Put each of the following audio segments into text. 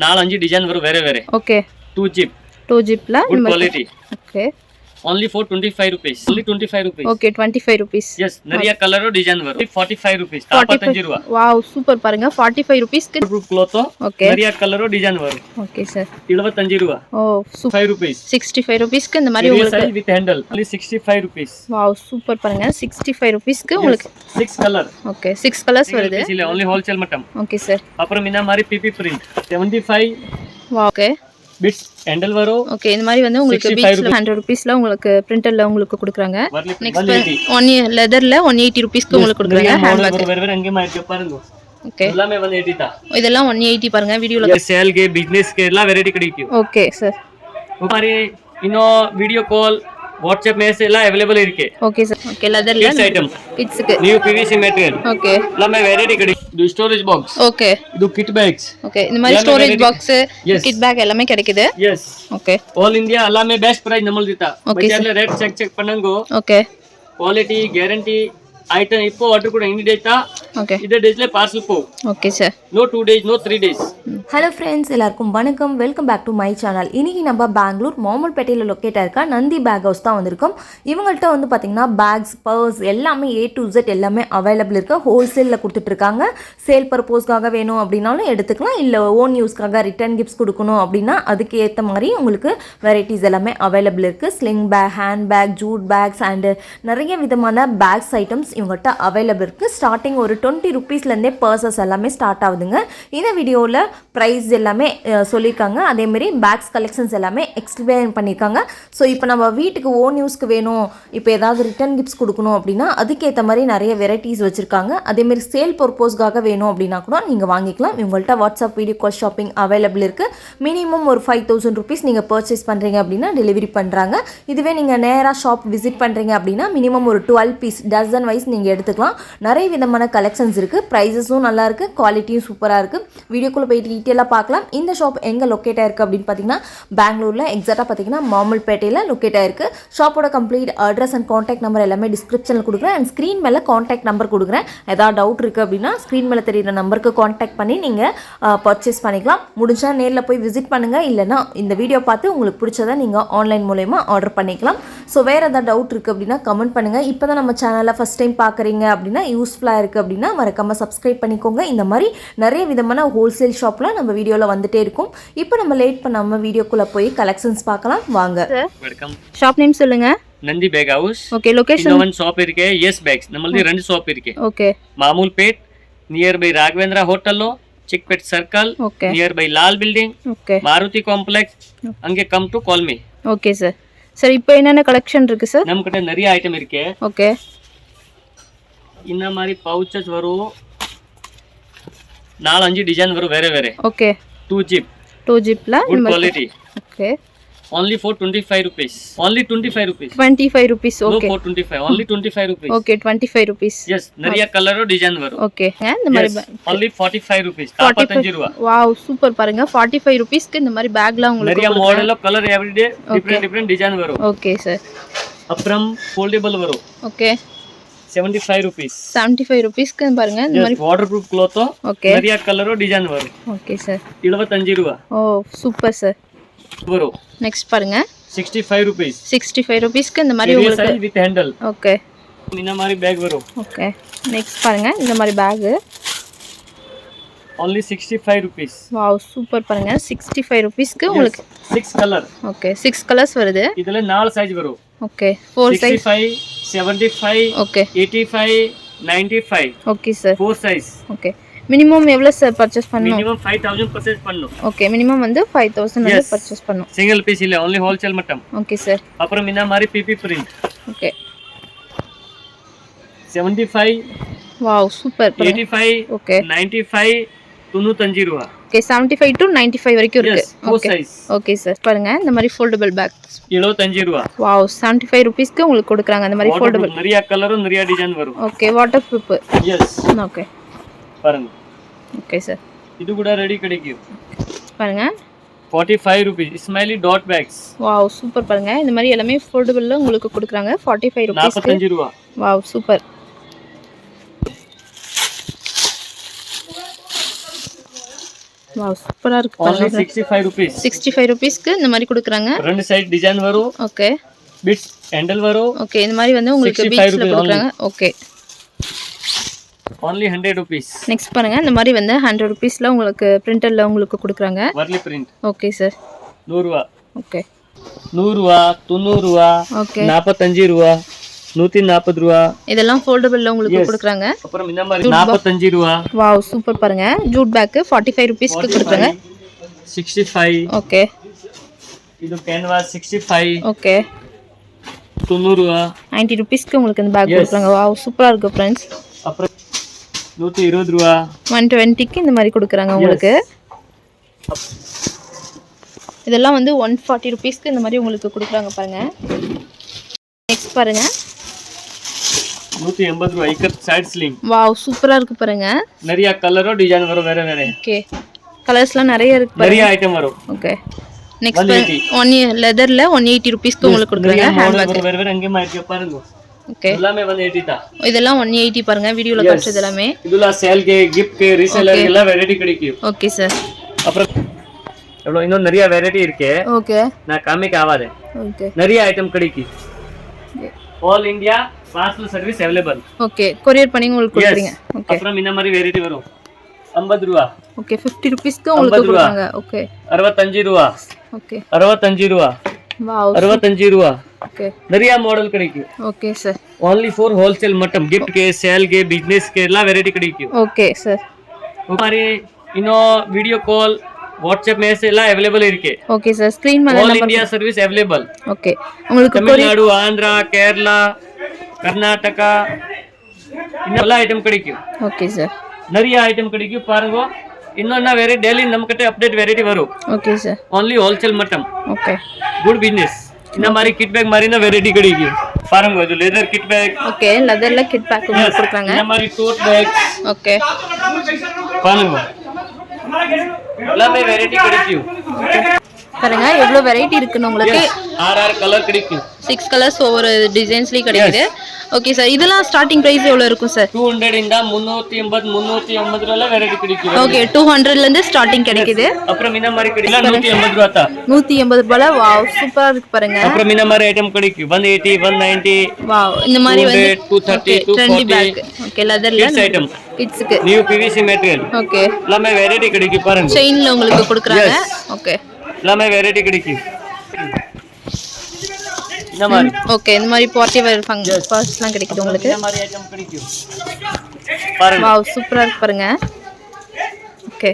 4 5 design வரும் வேற வேற. Okay. 2 zip. 2 ஜிப்ல good quality. Okay. only for 25 rupees. only 25 rupees. Okay 25 rupees. yes நிறைய கலரோ design வரும். 45 rupees. 45 ரூபாய். வாவ் சூப்பர் பாருங்க 45 rupees க்கு proof cloth. ஓகே. நிறைய கலரோ டிசைன் வரும். Okay sir. 75 ரூபாய். ஓ சூப்பர். 5 rupees. 65 rupees க்கு இந்த மாதிரி உங்களுக்கு size with handle. only 65 rupees. Wow super பாருங்க 65 rupees க்கு உங்களுக்கு 6 கலர். ஓகே 6 கலர்ஸ் வருது. இல்ல only wholesale மட்டும். Okay sir. அப்புறம் இந்த மாதிரி PP print 75. Wow okay. bits handle வரும். ஓகே இந்த மாதிரி வந்து உங்களுக்கு பீட்ஸ்ல 100 rupeesல உங்களுக்கு பிரிண்டர்ல உங்களுக்கு கொடுக்குறாங்க. நெக்ஸ்ட் 1 லெதர்ல 180 rupees க்கு உங்களுக்கு கொடுக்குறாங்க. ஹேண்ட் பேக் வேற வேற அங்க மாதிரி பாருங்க. ஓகே எல்லாமே 180 தான். இதெல்லாம் 180 பாருங்க வீடியோல. சேல் கே பிசினஸ் கே எல்லா வெரைட்டி கிடைக்கும். Okay sir. हमारे इनो वीडियो कॉल WhatsApp में से எல்லாம் अवेलेबल இருக்கு. Okay sir. ஓகே லெதர்ல கிட்ஸ் ஐட்டம் கிட்ஸ்க்கு நியூ PVC மெட்டீரியல். ஓகே எல்லாமே வெரைட்டி கிடைக்கும். இது ஸ்டோரேஜ் பாக்ஸ். ஓகே இது கிட் பேக்ஸ். ஓகே இந்த மாதிரி ஸ்டோரேஜ் பாக்ஸ் கிட் பேக் எல்லாமே கிடைக்குது. எஸ் ஓகே ஆல் இந்தியா எல்லாமே பெஸ்ட் பிரைஸ் நம்மள ದಿತಾ. பஜார்ல ரேட் செக் பண்ணಂಗೋ. ஓகே ಕ್ವಾಲಿಟಿ ಗ್ಯಾರಂಟಿ ಐಟಮ್ இப்போ ಆರ್ಡರ್ ಕೂಡ ಇನ್ ಡೇಟಾ. ஓகே ಇದೇ ಡೇಸ್ಲೆ ಪಾರ್ಸಲ್ ಪೋ. Okay sir. No 2 days no 3 days. Hello friends எல்லாருக்கும் வணக்கம். Welcome back to my channel. இன்றைக்கி நம்ம பெங்களூர் மோமல்பேட்டையில் லொக்கேட்டாக இருக்க நந்தி பேக் ஹவுஸ் தான் வந்திருக்கோம். இவங்கள்ட்ட வந்து பார்த்திங்கன்னா பேக்ஸ் பர்ஸ் எல்லாமே A to Z எல்லாமே அவைலபிள் இருக்குது. ஹோல்சேலில் கொடுத்துட்ருக்காங்க. சேல் பர்போஸ்க்காக வேணும் அப்படின்னாலும் எடுத்துக்கலாம். இல்லை ஓன் யூஸ்க்காக ரிட்டர்ன் கிஃப்ட்ஸ் கொடுக்கணும் அப்படின்னா அதுக்கு ஏற்ற மாதிரி உங்களுக்கு வெரைட்டிஸ் எல்லாமே அவைலபிள் இருக்குது. Sling bag, hand bag, Jude packs and நிறைய விதமான பேக்ஸ் ஐட்டம்ஸ் இவங்கள்ட்ட அவைலபிள் இருக்குது. ஸ்டார்டிங் ஒரு 20 rupeesலேருந்தே பர்சஸ் எல்லாமே ஸ்டார்ட் ஆகுதுங்க. இந்த வீடியோவில் ப்ரைஸ் எல்லாமே சொல்லியிருக்காங்க. அதேமாரி பேக்ஸ் கலெக்ஷன்ஸ் எல்லாமே எக்ஸ்பிளைன் பண்ணியிருக்காங்க. ஸோ இப்போ நம்ம வீட்டுக்கு ஓன் யூஸ்க்கு வேணும், இப்போ ஏதாவது ரிட்டர்ன் கிஃப்ட்ஸ் கொடுக்கணும் அப்படின்னா அதுக்கேற்ற மாதிரி நிறைய வெரைட்டிஸ் வச்சுருக்காங்க. அதேமாரி சேல் பர்போஸ்க்காக வேணும் அப்படின்னா கூட நீங்கள் வாங்கிக்கலாம். இவங்கள்ட்ட WhatsApp video call shopping available இருக்குது. மினிமம் ஒரு 5000 rupees நீங்கள் பர்ச்சேஸ் பண்ணுறீங்க அப்படின்னா டெலிவரி பண்ணுறாங்க. இதுவே நீங்கள் நேராக ஷாப் விசிட் பண்ணுறீங்க அப்படின்னா மினிமம் ஒரு 12 பீஸ் டசன் வைஸ் நீங்கள் எடுத்துக்கலாம். நிறைய விதமான கலெக்ஷன்ஸ் இருக்குது. ப்ரைஸஸும் நல்லாயிருக்கு, குவாலிட்டியும் சூப்பராக இருக்குது. வீடியோக்குள்ளே போயிட்டு டீட்டெயிலாக பார்க்கலாம். இந்த ஷாப் எங்கே லொக்கேட் ஆயிருக்கு அப்படின்னு பார்த்தீங்கன்னா பெங்களூரில் எக்ஸாக்டாக பார்த்தீங்கன்னா மோமல்பேட்டையில் லொக்கேட் ஆயிருக்கு. ஷாப்போட complete address and contact number எல்லாமே டிஸ்கிரிப்ஷனில் கொடுக்குறேன். அண்ட் ஸ்க்ரீன் மேலே காண்டாக்ட் நம்பர் கொடுக்குறேன். ஏதாவது டவுட் இருக்குது அப்படின்னா ஸ்க்ரீன் மேலே தெரியுற நம்பருக்கு காண்டாக்ட் பண்ணி நீங்கள் பர்ச்சேஸ் பண்ணிக்கலாம். முடிஞ்சால் நேரில் போய் விசிட் பண்ணுங்கள். இல்லைனா இந்த வீடியோ பார்த்து உங்களுக்கு பிடிச்சதை நீங்கள் ஆன்லைன் மூலயமா ஆர்டர் பண்ணிக்கலாம். ஸோ வேறு ஏதாவது டவுட் இருக்குது அப்படின்னா கமெண்ட் பண்ணுங்கள். இப்போ தான் நம்ம சேனலை ஃபஸ்ட் டைம் பார்க்குறீங்க அப்படின்னா யூஸ்ஃபுல்லாக இருக்குது அப்படின்னா மறக்காமல் சப்ஸ்கிரைப் பண்ணிக்கோங்க. இந்த மாதிரி நிறைய விதமான ஹோல்சேல் ஷாப்லாம் நம்ம வீடியோவில் வந்துட்டே இருக்கும். இப்போ நம்ம லேட் பண்ணாமல் வீடியோக்குள்ளே போய் கலெக்ஷன்ஸ் பார்க்கலாம் வாங்க. வெல்கம். ஷாப் நேம் சொல்லுங்க. Nandi bag house. Okay location இன்னொரு ஷாப் இருக்கு. எஸ் பேக்ஸ் நம்மளது ரெண்டு ஷாப் இருக்கு. Okay Mamulpet nearby Raghavendra hotel, Chickpet circle, okay nearby Lal building, okay Maruti complex. ಹಂಗೆ come to call me. Okay sir. Sir இப்போ என்னென்ன கலெக்ஷன் இருக்கு சார்? நம்ம கிட்ட நிறைய ஐட்டம் இருக்கு. ஓகே இந்த மாதிரி பவுச்சஸ் வரும். 4 5 டிசைன் வரும் வேற வேற. Okay 2 zip. 2 ஜிப்ல good quality. Okay only for 25 rupees. only 25 rupees. 25 rupees. Okay no for 25 only 25 rupees. Okay 25 rupees. yes நிறைய கலரோ டிசைன் வரும். ஓகே இந்த மாதிரி only 45 rupees. 45 ரூபாய். வாவ் சூப்பர் பாருங்க 45 rupees க்கு இந்த மாதிரி பேக்லாம் உங்களுக்கு நிறைய model colour everyday different design வரும். Okay sir. அப்புறம் ஃபோல்டபிள் வரும். Okay 75 rupees. 75 rupees க்கு பாருங்க இந்த மாதிரி வாட்டர்ப்ரூஃப் cloth. ஓகே நிறைய கலரோ டிசைன் வரும். Okay sir. 75 ரூபாய். ஓ சூப்பர் சார். வரும். நெக்ஸ்ட் பாருங்க 65 rupees. 65 rupees க்கு இந்த மாதிரி உங்களுக்கு size with handle. ஓகே இந்த மாதிரி பேக் வரும். ஓகே நெக்ஸ்ட் பாருங்க இந்த மாதிரி bag only 65 rupees. Wow super பாருங்க 65 rupees க்கு உங்களுக்கு 6 கலர். ஓகே 6 கலர்ஸ் வருது. இதுல 4 சைஸ் வரும். Okay 4 size 65 75 okay 85 95. Okay sir. 4 size. Okay minimum எவ்வளவு சார் பர்ச்சேஸ் பண்ணனும்? மினிமம் 5000 பர்ச்சேஸ் பண்ணனும். ஓகே மினிமம் வந்து 5000 வந்து பர்ச்சேஸ் பண்ணனும். சிங்கிள் பீஸ் இல்ல only wholesale மட்டும். Okay sir. அப்புறம் இந்த மாதிரி PP print. Okay 75 wow super 85 okay 95 95 ரூபாய். ஓகே 75 to 95 வரைக்கும் இருக்கு. Okay okay sir. பாருங்க இந்த மாதிரி ஃபோல்டபிள் பேக் 75 ரூபாய். வாவ் 75 rupees க்கு உங்களுக்கு கொடுக்கறாங்க இந்த மாதிரி ஃபோல்டபிள். நிறைய கலரும் நிறைய டிசைன் வரும். Okay waterproof. Yes okay பாருங்க. Okay sir. இது கூட ரெடி கிடைக்கும். பாருங்க 45 rupees smiley dot bags. Wow super பாருங்க இந்த மாதிரி எல்லாமே ஃபோல்டபிள்ல உங்களுக்கு கொடுக்கறாங்க 45 rupees க்கு. 45 ரூபாய். Wow super. வாவ் சூப்பரா இருக்கு only பாருங்க 65 rupees 65 ரூபீஸ்க்கு இந்த மாதிரி கொடுக்குறாங்க ரெண்டு சைடு டிசைன் வரும் ஓகே பிட்ஸ் ஹேண்டில் வரும் ஓகே இந்த மாதிரி வந்து உங்களுக்கு 65 பீட்ஸ்ல rupees கொடுக்குறாங்க ஓகே only 100 rupees நெக்ஸ்ட் பாருங்க இந்த மாதிரி வந்து 100 ரூபீஸ்ல உங்களுக்கு பிரிண்டர்ல உங்களுக்கு கொடுக்குறாங்க வரலி பிரிண்ட் ஓகே சார் 100 ரூபாய் ஓகே 100 ரூபாய் 90 ரூபாய் ஓகே 45 ரூபாய் 140 ரூபாய் இதெல்லாம் ஃபோல்டபிள்ல உங்களுக்கு கொடுக்குறாங்க அப்புறம் இந்த மாதிரி 45 ரூபாய் வாவ் சூப்பர் பாருங்க ஜூட் பேக் 45 ரூபீஸ்க்கு கொடுக்குறாங்க 65 ஓகே இது கேன்வாஸ் 65 ஓகே 90 ரூபாய் 90 ரூபீஸ்க்கு உங்களுக்கு இந்த பேக் கொடுக்குறாங்க வாவ் சூப்பரா இருக்கு फ्रेंड्स அப்புறம் 120 ரூபாய் 120க்கு இந்த மாதிரி கொடுக்குறாங்க உங்களுக்கு இதெல்லாம் வந்து 140 ரூபீஸ்க்கு இந்த மாதிரி உங்களுக்கு கொடுக்குறாங்க பாருங்க நெக்ஸ்ட் பாருங்க 180 ரூபாய் இக்கட் சைடு ஸ்லிங் வாவ் சூப்பரா இருக்கு பாருங்க நிறைய கலரோ டிசைன் வரும் வேற வேற ஓகே கலர்ஸ்லாம் நிறைய இருக்கு பாருங்க நிறைய ஐட்டம் வரும் ஓகே நெக்ஸ்ட் ஒன் லெதர்ல 180 ரூபீஸ்க்கு உங்களுக்கு கொடுக்குறாங்க ஹேண்ட் பேக் வேற வேற அங்கே மாதிரி பாருங்க ஓகே எல்லாமே 180 தான் இதெல்லாம் 180 பாருங்க வீடியோல காட்டுறது எல்லாமே இதெல்லாம் sale K gift K reseller எல்லாம் வெரைட்டி கிடைக்கும் ஓகே சார் அப்புறம் எவ்வளவு இன்னும் நிறைய வெரைட்டி இருக்கு ஓகே நான் காமிக்க ஆவாதே ஓகே நிறைய ஐட்டம் கிடைக்கும் all India parcel service available okay courier பண்ணி உங்களுக்கு கொடுக்குறீங்க ஓகே அப்புறம் இந்த மாதிரி வெரைட்டி வரும் 50 ரூபாய் ஓகே 50 ரூபீஸ்க்கு உங்களுக்கு கொடுக்குறாங்க ஓகே 65 ரூபாய் ஓகே 65 ரூபாய் வாவ் 65 ரூபாய் ஓகே நிறைய மாடல் கிடைக்கும் okay sir only for wholesale மட்டும் gift के सेल के बिजनेस के எல்லாம் வெரைட்டி கிடைக்கும் ஓகே சார் हमारे इनो वीडियो कॉल व्हाट्सएप में से எல்லாம் अवेलेबल இருக்கு ஓகே சார் ஸ்கிரீன் மேல all number India service available okay உங்களுக்கு தமிழ்நாடு ஆந்திரா கேரளா கர்நாடகா இன்னெல்லாம் ஐட்டம் கிடைக்கும் ஓகே சார் நிறைய ஐட்டம் கிடைக்கும் பாருங்க இன்னொன்னா வேற டெய்லி நம்மகிட்ட அப்டேட் வெரைட்டி வரும் ஓகே சார் only wholesale மட்டும் ஓகே குட் பிசினஸ் இந்த மாதிரி கிட் பேக் மாதிரி வெரைட்டி கிடைக்கும் பாருங்க இது லெதர் கிட் பேக் ஓகே லெதர்ல கிட் பேக் உங்களுக்கு கொடுக்குறாங்க இந்த மாதிரி டோட் பேக் ஓகே பாருங்க எல்லாமே வெரைட்டி கிடைக்கும் பாருங்க எவ்வளவு வெரைட்டி இருக்குன்னு உங்களுக்கு ஆறு கலர் கிடைக்கும் 6 கலர்ஸ் ஒவ்வொரு டிசைன்ஸ்லயும் கிடைக்குது ஓகே சார் இதெல்லாம் ஸ்டார்டிங் பிரைஸ் எவ்வளவு இருக்கும் சார் 200 ಇಂದ 380 380 ரூபாய் வெரைட்டி கிடைக்கும் ஓகே 200 ல இருந்து ஸ்டார்டிங் கிடைக்குது அப்புறம் இந்த மாதிரி கிடைக்கும் 180 ரூபாய் தான் 180 ரூபாய் வாவ் சூப்பரா இருக்கு பாருங்க அப்புறம் இந்த மாதிரி ஐட்டம் கிடைக்கும் 180 190 வாவ் இந்த மாதிரி வந்து 230 ட்ரெண்டி 240 பேக் ஓகே லெதர்ல கிட்ஸ் ஐட்டம் கிட்ஸ்க்கு நியூ பிவிசி மெட்டீரியல் ஓகே எல்லாமே வெரைட்டி கிடைக்கும் பாருங்க செயின்ல உங்களுக்கு கொடுக்குறாங்க ஓகே எல்லாமே வெரைட்டி கிடைக்கும் இந்த மாதிரி ஓகே இந்த மாதிரி பார்ட்டி வேர் பர்ஸ்லாம் கிடைக்குது உங்களுக்கு இந்த மாதிரி ஐட்டம் கிடைக்கும் பாருங்க வாவ் சூப்பரா இருக்கு பாருங்க ஓகே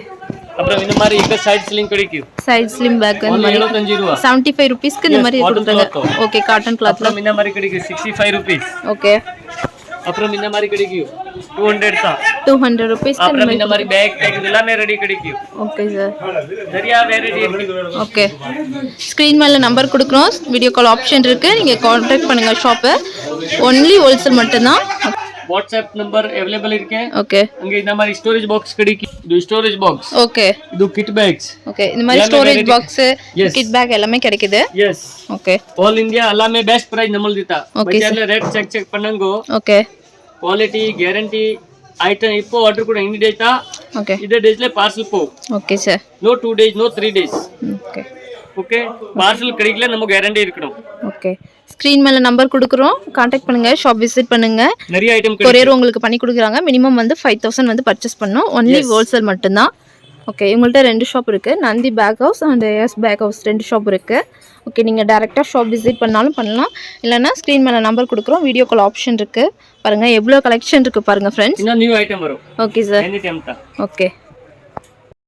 அப்புறம் இந்த மாதிரி இங்க சைடு ஸ்லிங் கிடைக்கும் சைடு ஸ்லிம் பேக் இந்த மாதிரி 75 ரூபாய் 75 ரூபீஸ்க்கு இந்த மாதிரி கொடுக்குறாங்க ஓகே காட்டன் கிளாத்ல அப்புறம் இந்த மாதிரி கிடைக்கும் 65 ரூபீஸ் ஓகே அப்புறம் இந்த மாதிரி கிடைக்கும் 200 தான் 200 ரூபீஸ்க்கு அப்புறம் இந்த மாதிரி பேக் டேக் எல்லாமே ரெடி கிடைக்கும் ஓகே சார் நிறைய வெரைட்டி இருக்கு ஓகே ஸ்கிரீன் மேல நம்பர் கொடுக்குறோம் வீடியோ கால் ஆப்ஷன் இருக்கு நீங்க கான்டாக்ட் பண்ணுங்க ஷாப்பை ஒன்லி ஹோல்சேல் மட்டும்தான் வாட்ஸ்அப் நம்பர் அவைலபிள் இருக்கு ஓகே அங்க இந்த மாதிரி ஸ்டோரேஜ் பாக்ஸ் கிடைக்கும் இது ஸ்டோரேஜ் பாக்ஸ் ஓகே இது கிட் பேக்ஸ் ஓகே இந்த மாதிரி ஸ்டோரேஜ் பாக்ஸ் கிட் பேக் எல்லாமே கிடைக்குது எஸ் ஓகே ஆல் இந்தியா எல்லாமே பெஸ்ட் பிரைஸ் நம்மளுக்கு Okay, பஜார்ல ரேட் செக் பண்ணுங்க ஓகே ಕ್ವಾಲಿಟಿ ಗ್ಯಾರಂಟಿ ಐಟಮ್ ಇಪ್ಪೋ ಆರ್ಡರ್ ಕೂಡ ಇನ್ ಡೇಸ್ ಓಕೆ ಇದೇ ಡೇಸ್ಲೆ ಪಾರ್ಸಲ್ ಪೋ okay sir no 2 days no 3 days okay okay parcel கிடைக்கல நம்ம கேரண்டி இருக்கணும் ஓகே ஸ்கிரீன் மேல நம்பர் கொடுக்குறோம் கான்டாக்ட் பண்ணுங்க ஷாப் விசிட் பண்ணுங்க நிறைய ஐட்டம் கொரியர் உங்களுக்கு பண்ணி கொடுக்குறாங்க மினிமம் வந்து 5000 வந்து பர்ச்சேஸ் பண்ணணும் ஒன்லி ஹோல்சேல் மட்டும்தான் ஓகே உங்கள்கிட்ட 2 ஷாப் இருக்கு Nandi bag house and S bag house 2 shop இருக்கு ஓகே நீங்கள் டேரெக்டாக ஷாப் விசிட் பண்ணாலும் பண்ணலாம் இல்லைன்னா ஸ்க்ரீன் மேலே நம்பர் கொடுக்குறோம் வீடியோ கால் ஆப்ஷன் இருக்குது பாருங்கள் எவ்வளோ கலெக்ஷன் இருக்குது பாருங்கள் ஃப்ரெண்ட்ஸ் இன்னும் நியூ ஐட்டம் வரும் ஓகே சார் எனி டைம் தான் ஓகே